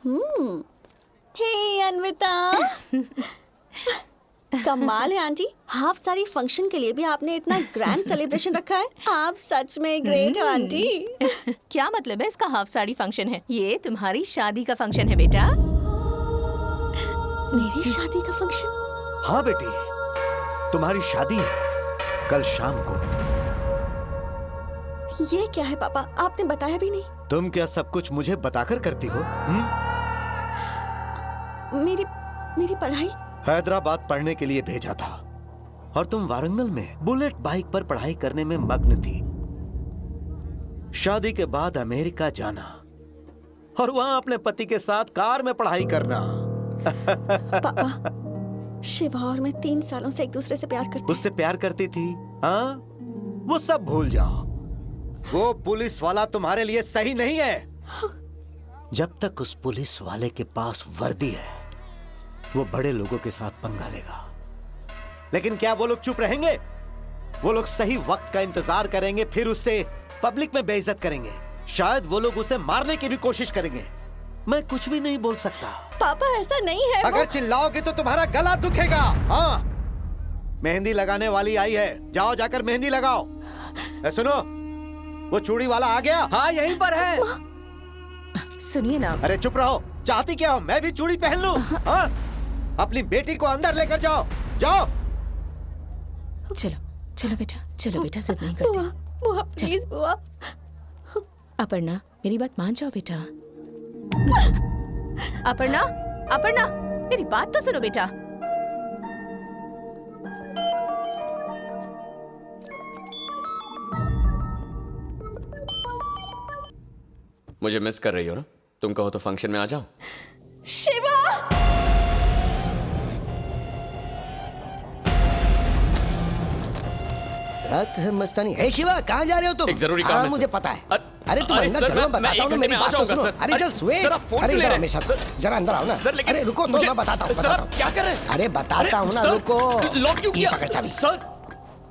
हे अन्विता। कमाल है aunty, half sari function के लिए भी आपने इतना ग्रैंड सेलिब्रेशन रखा है। आप सच में ग्रेट हो आंटी। क्या मतलब है इसका हाफ साड़ी फंक्शन है? ये तुम्हारी शादी का फंक्शन है बेटा। मेरी शादी का फंक्शन? हाँ बेटी, तुम्हारी शादी है कल शाम को। ये क्या है पापा, आपने बताया भी नहीं। तुम क्या सब कुछ मुझे बताकर करती हो? मेरी पढ़ाई? हैदराबाद पढ़ने के लिए भेजा था और तुम वारंगल में बुलेट बाइक पर पढ़ाई करने में मग्न थी। शादी के बाद अमेरिका जाना और वहां अपने पति के साथ कार में पढ़ाई करना। पापा, शिवा और मैं 3 सालों से एक दूसरे से प्यार करती। उससे प्यार करती थी? हाँ, वो सब भूल जाओ। वो पुलिस वाला तुम्हारे लिए सही नहीं है। जब तक उस पुलिस वाले के पास वर्दी है, वो बड़े लोगों के साथ पंगा लेगा। लेकिन क्या वो लोग चुप रहेंगे? वो लोग सही वक्त का इंतजार करेंगे, फिर उससे पब्लिक में बेइज्जत करेंगे। शायद वो लोग उसे मारने की भी कोशिश करेंगे। मैं कुछ भी नहीं बोल सकता। पापा ऐसा नहीं है। अगर चिल्लाओगे तो तुम्हारा गला दुखेगा। हाँ, मेहंदी लगाने वाली आई है, जाओ जाकर मेहंदी लगाओ। सुनो, वो चूड़ी वाला आ गया? हाँ, यहीं पर है। सुनिए ना। अरे चुप रहो, चाहती क्या हो? मैं भी चूड़ी पहन लूं? हाँ? अपनी बेटी को अंदर लेकर जाओ, जाओ। चलो चलो बेटा, चलो बेटा, जिद नहीं करते। बुआ प्लीज बुआ। अपर्णा, मेरी बात मान जाओ बेटा। अपर्णा, अपर्णा, मेरी बात तो सुनो बेटा। मुझे मिस कर रही हो ना? तुम कहो तो फंक्शन में आ जाओ। शिवा! रात है मस्तानी। हे शिवा, कहाँ जा रहे हो तुम? एक जरूरी काम है मुझे सर। पता है। अरे तुम अंदर सर, चलो, मैं बताता हूँ ना, मेरी बात तो सुनो। अरे जस्ट वेट। अरे इधर आओ मेरे साथ, जरा अंदर आओ ना। अरे रुको तो, मैं बताता हूँ। सर, क्या कर रहे हैं? अरे बताता हूँ ना, रुको। लॉक क्यों किया? पकड़ चाबी। सर,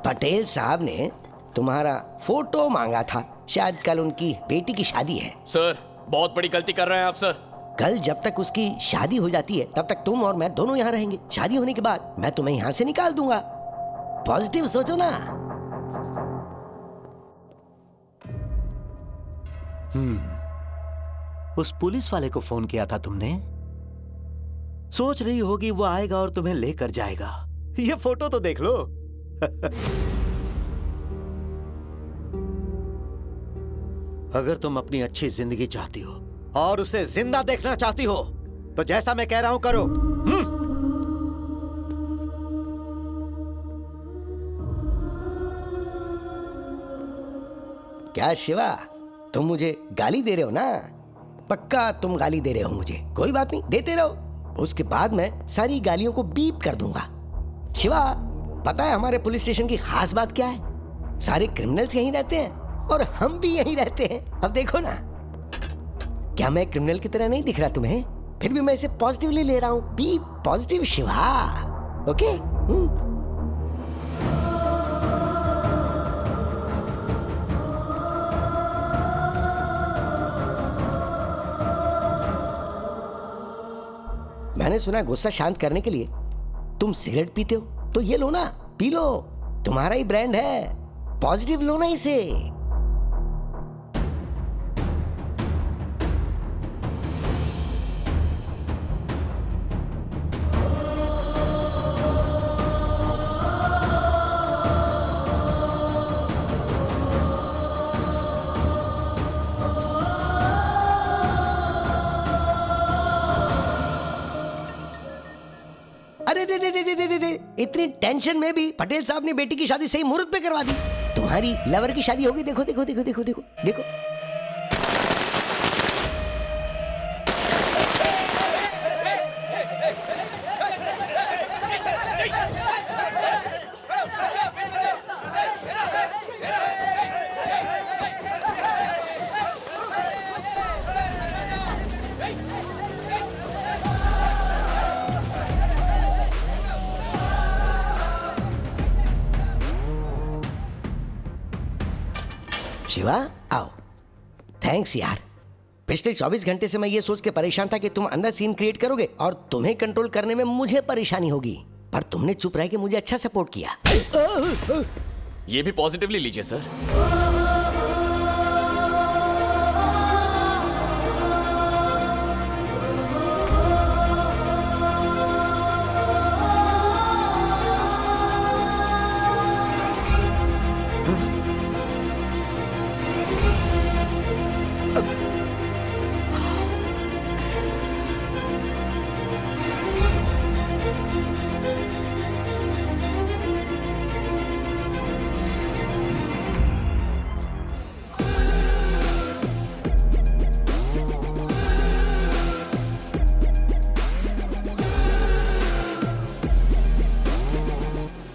पटेल साहब ने तुम्हारा फोटो मांगा था। शायद कल उनकी बेटी की शादी है। सर, बहुत बड़ी गलती कर रहे हैं आप सर। कल जब तक उसकी शादी हो जाती है, तब तक तुम और मैं दोनों यहाँ रहेंगे। शादी होने के बाद मैं तुम्हें यहाँ से निकाल दूंगा। पॉजिटिव सोचो ना। उस पुलिस वाले को फोन किया था तुमने? सोच रही होगी वो आएगा और तुम्हें लेकर जाएगा। ये फोटो तो देख लो। अगर तुम अपनी अच्छी जिंदगी चाहती हो और उसे जिंदा देखना चाहती हो, तो जैसा मैं कह रहा हूं करो। क्या शिवा, तुम मुझे गाली दे रहे हो ना? पक्का तुम गाली दे रहे हो मुझे। कोई बात नहीं, देते रहो। उसके बाद मैं सारी गालियों को बीप कर दूंगा। शिवा, पता है हमारे पुलिस स्टेशन की खास बात क्या है? सारे क्रिमिनल्स यहीं रहते हैं और हम भी यहीं रहते हैं। अब देखो ना, क्या मैं क्रिमिनल की तरह नहीं दिख रहा तुम्हें? फिर भी मैं इसे पॉजिटिवली ले रहा हूँ। Be positive Shiva, okay? मैंने सुना गुस्सा शांत करने के लिए तुम सिगरेट पीते हो, तो ये लो ना, पी लो। तुम्हारा ही ब्रांड है, पॉजिटिव लो ना इसे। अरे रे रे रे रे रे रे, इतनी टेंशन में भी पटेल साहब ने बेटी की शादी सही मुहूर्त पे करवा दी। तुम्हारी लवर की शादी होगी। देखो देखो देखो देखो देखो देखो। शिवा, आओ। थैंक्स यार, पिछले 24 घंटे से मैं ये सोच के परेशान था कि तुम अंदर सीन क्रिएट करोगे और तुम्हें कंट्रोल करने में मुझे परेशानी होगी, पर तुमने चुप रह के मुझे अच्छा सपोर्ट किया। ये भी पॉजिटिवली लीजिए सर।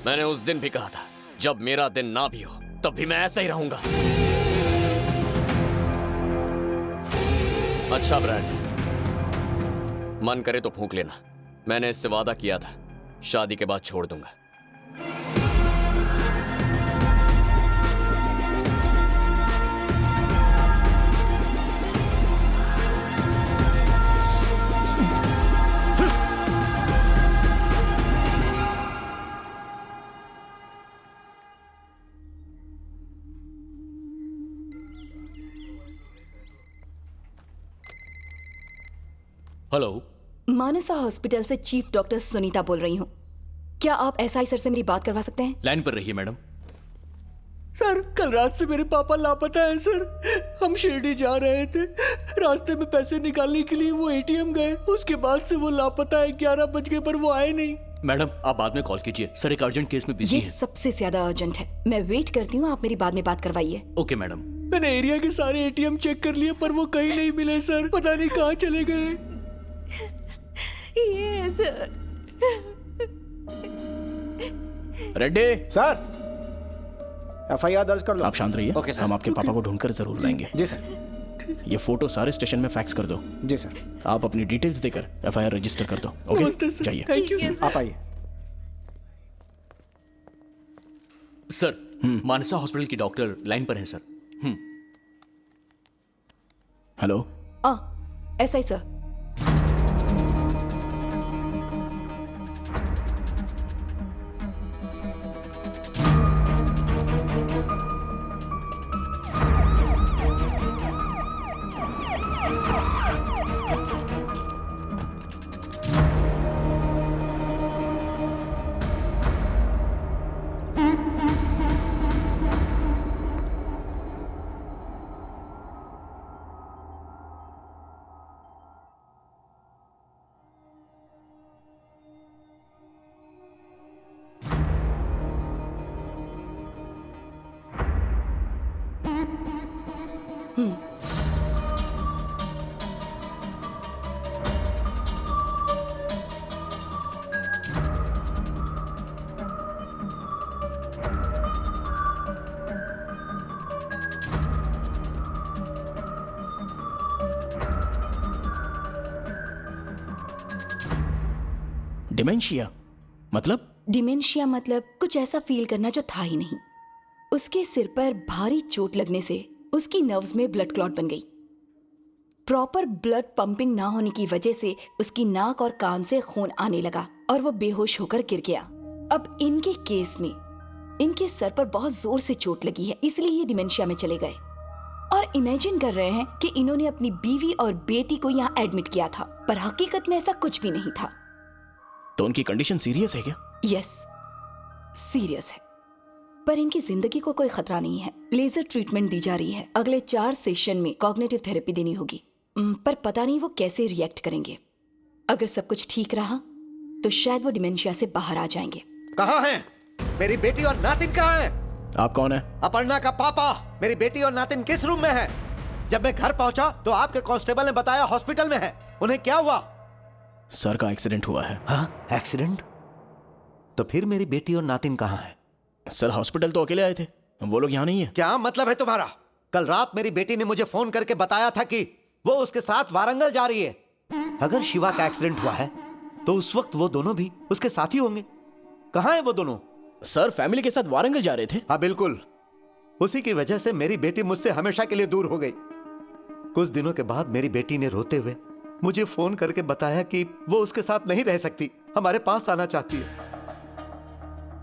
मैंने उस दिन भी कहा था, जब मेरा दिन ना भी हो तब भी मैं ऐसा ही रहूंगा। अच्छा ब्रैड, मन करे तो फूंक लेना। मैंने इससे वादा किया था, शादी के बाद छोड़ दूंगा। हेलो, मानसा हॉस्पिटल से चीफ डॉक्टर सुनीता बोल रही हूँ। क्या आप एसआई सर से मेरी बात करवा सकते हैं? लाइन पर रहिए मैडम। सर, कल रात से मेरे पापा लापता है सर। हम शिरडी जा रहे थे, रास्ते में पैसे निकालने के लिए वो एटीएम गए, उसके बाद से वो लापता है। 11 बज गए पर वो आए नहीं। मैडम, आप बाद में कॉल कीजिए, सर एक अर्जेंट केस में बिजी ये है। सबसे ज्यादा अर्जेंट है। मैं वेट करती हूँ, आप मेरी बाद में बात करवाइए। Okay madam. मैंने एरिया के सारे एटीएम चेक कर लिए पर वो कहीं नहीं मिले सर। पता नहीं कहाँ चले गए। यस रेड्डी सर, एफआईआर दर्ज कर लो। आप शांत रहिए। Okay sir. हम आपके पापा को ढूंढकर जरूर लाएंगे। जी सर। ये फोटो सारे स्टेशन में फैक्स कर दो। जी सर। आप अपनी डिटेल्स देकर एफआईआर रजिस्टर कर दो। नमस्ते ओके, सर। चाहिए। Thank you sir. आप आइए। सर, मानसा हॉस्पिटल की डॉक्टर लाइन पर है sir. Hello, SI sir. Dementia मतलब? डिमेंशिया मतलब कुछ ऐसा फील करना जो था ही नहीं। उसके सिर पर भारी चोट लगने से उसकी नर्व्स में ब्लड क्लॉट बन गई। प्रॉपर ब्लड पंपिंग ना होने की वजह से उसकी नाक और कान से खून आने लगा और वो बेहोश होकर गिर गया। अब इनके केस में इनके सर पर बहुत जोर से चोट लगी है, इसलिए ये डिमेंशिया में चले गए और इमेजिन कर रहे हैं कि इन्होंने अपनी बीवी और बेटी को यहाँ एडमिट किया था, पर हकीकत में ऐसा कुछ भी नहीं था। तो उनकी कंडीशन सीरियस है क्या? यस, सीरियस है, पर इनकी जिंदगी को कोई खतरा नहीं है। लेजर ट्रीटमेंट दी जा रही है। अगले 4 सेशन में कॉग्निटिव थेरेपी देनी होगी, पर पता नहीं वो कैसे रिएक्ट करेंगे। अगर सब कुछ ठीक रहा तो शायद वो डिमेंशिया से बाहर आ जाएंगे। कहाँ हैं? मेरी बेटी और नातिन कहाँ हैं? आप कौन है? अपर्णा का पापा। मेरी बेटी और नातिन किस रूम में है? जब मैं घर पहुंचा तो आपके कांस्टेबल ने बताया हॉस्पिटल में है। उन्हें क्या हुआ? सर का एक्सीडेंट हुआ है। हाँ, एक्सीडेंट? तो फिर मेरी बेटी और नातिन कहाँ है? सर हॉस्पिटल तो अकेले आए थे, वो लोग यहाँ नहीं है। क्या मतलब है तुम्हारा? कल रात मेरी बेटी ने मुझे फोन करके बताया था कि वो उसके साथ वारंगल जा रही है। अगर शिवा का एक्सीडेंट हुआ है तो उस वक्त वो दोनों भी उसके साथ ही होंगे। कहाँ है वो दोनों? सर फैमिली के साथ वारंगल जा रहे थे। हाँ बिल्कुल, उसी की वजह से मेरी बेटी मुझसे हमेशा के लिए दूर हो गई। कुछ दिनों के बाद मेरी बेटी ने रोते हुए मुझे फोन करके बताया कि वो उसके साथ नहीं रह सकती, हमारे पास आना चाहती है।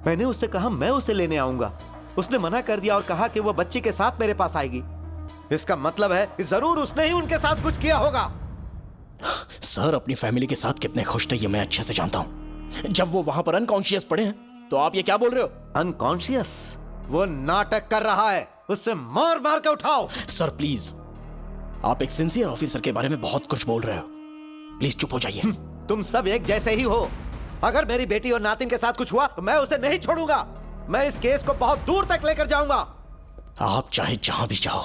मैंने उससे कहा मैं उसे लेने आऊंगा। उसने मना कर दिया और कहा कि वो बच्ची के साथ मेरे पास आएगी। इसका मतलब है कि जरूर उसने ही उनके साथ कुछ किया होगा। सर अपनी फैमिली के साथ कितने खुश थे ये मैं अच्छे से जानता हूँ। जब वो वहां पर अनकॉन्शियस पड़े हैं तो आप ये क्या बोल रहे हो? अनकॉन्शियस? वो नाटक कर रहा है, उससे मार मार के उठाओ। सर प्लीज, आप एक सिंसियर ऑफिसर के बारे में बहुत कुछ बोल रहे हो, प्लीज चुप हो जाइए। तुम सब एक जैसे ही हो। अगर मेरी बेटी और नातिन के साथ कुछ हुआ तो मैं उसे नहीं छोड़ूंगा। मैं इस केस को बहुत दूर तक लेकर जाऊंगा। आप चाहे जहां भी जाओ,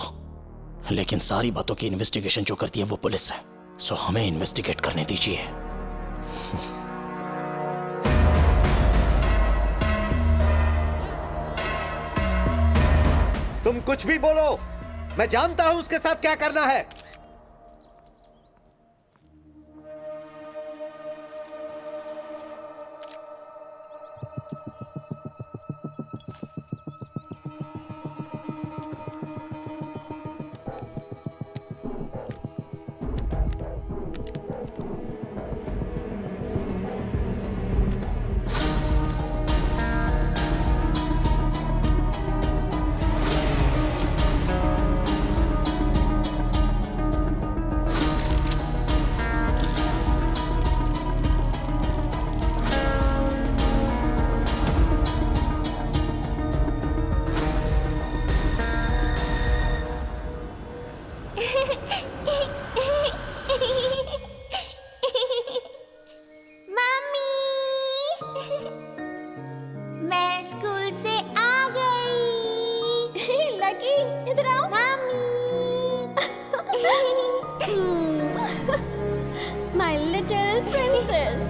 लेकिन सारी बातों की इन्वेस्टिगेशन जो करती है वो पुलिस है, सो हमें इन्वेस्टिगेट करने दीजिए। तुम कुछ भी बोलो, मैं जानता हूं उसके साथ क्या करना है। मैं स्कूल से आ गई। लकी इधर आओ। My little princess.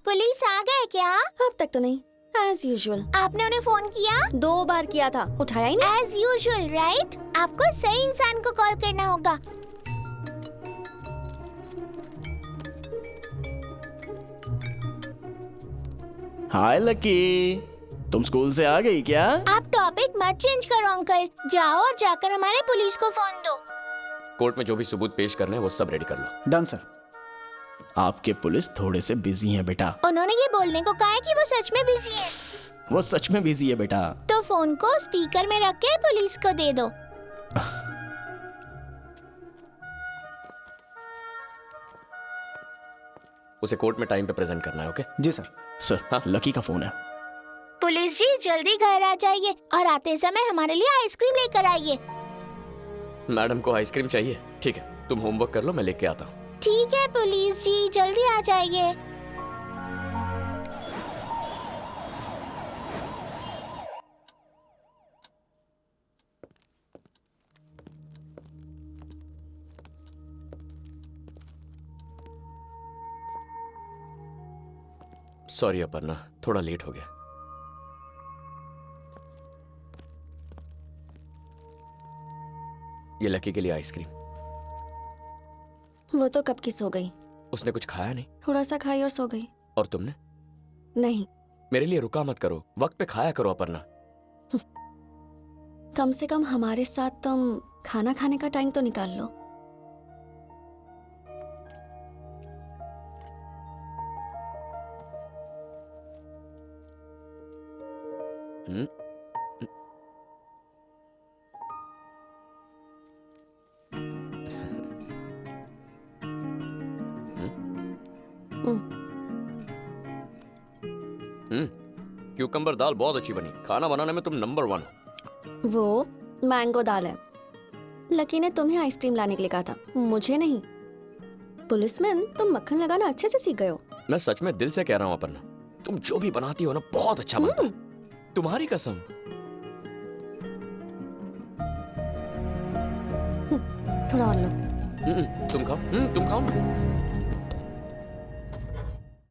पुलिस आ गए क्या? अब तक तो नहीं, as usual. आपने उन्हें फोन किया? 2 बार किया था, उठाया ही नहीं। As usual, right? आपको सही इंसान को कॉल करना होगा। हाय लकी, तुम स्कूल से आ गई क्या? आप टॉपिक मत चेंज करो अंकल। जाओ और जाकर हमारे पुलिस को फोन दो। कोर्ट में जो भी सबूत पेश करने हैं वो सब रेडी कर लो। Done sir. आपके पुलिस थोड़े से बिजी हैं बेटा। उन्होंने ये बोलने को कहा है कि वो सच में बिजी है। वो सच में बिजी है बेटा। तो फोन को स्पीकर में रख के पुलिस को दे दो। उसे कोर्ट में टाइम पे प्रेजेंट करना है, ओके? जी सर। सर हाँ, लकी का फोन है। पुलिस जी जल्दी घर आ जाइए और आते समय हमारे लिए आइसक्रीम लेकर आइए। मैडम को आइसक्रीम चाहिए? ठीक है, तुम होमवर्क कर लो, मैं लेके आता हूँ। ठीक है पुलिस जी, जल्दी आ जाइए। सॉरी अपर्णा, थोड़ा लेट हो गया। ये लकी के लिए आइसक्रीम। वो तो कब की सो गई। उसने कुछ खाया नहीं? थोड़ा सा खाई और सो गई। और तुमने? नहीं। मेरे लिए रुका मत करो, वक्त पे खाया करो अपर्णा। कम से कम हमारे साथ तुम खाना खाने का टाइम तो निकाल लो। क्यूकम्बर दाल बहुत अच्छी बनी। खाना बनाने में तुम नंबर 1 हो। वो मैंगो दाल है। लकी ने तुम्हें आइसक्रीम लाने के लिए कहा था, मुझे नहीं। पुलिसमैन, तुम मक्खन लगाना अच्छे से सीख गए हो। मैं सच में दिल से कह रहा हूँ अपर्णा, तुम जो भी बनाती हो ना बहुत अच्छा बनता है। तुम्हारी कसम। थोड़ा और लो। तुम खाओ ना।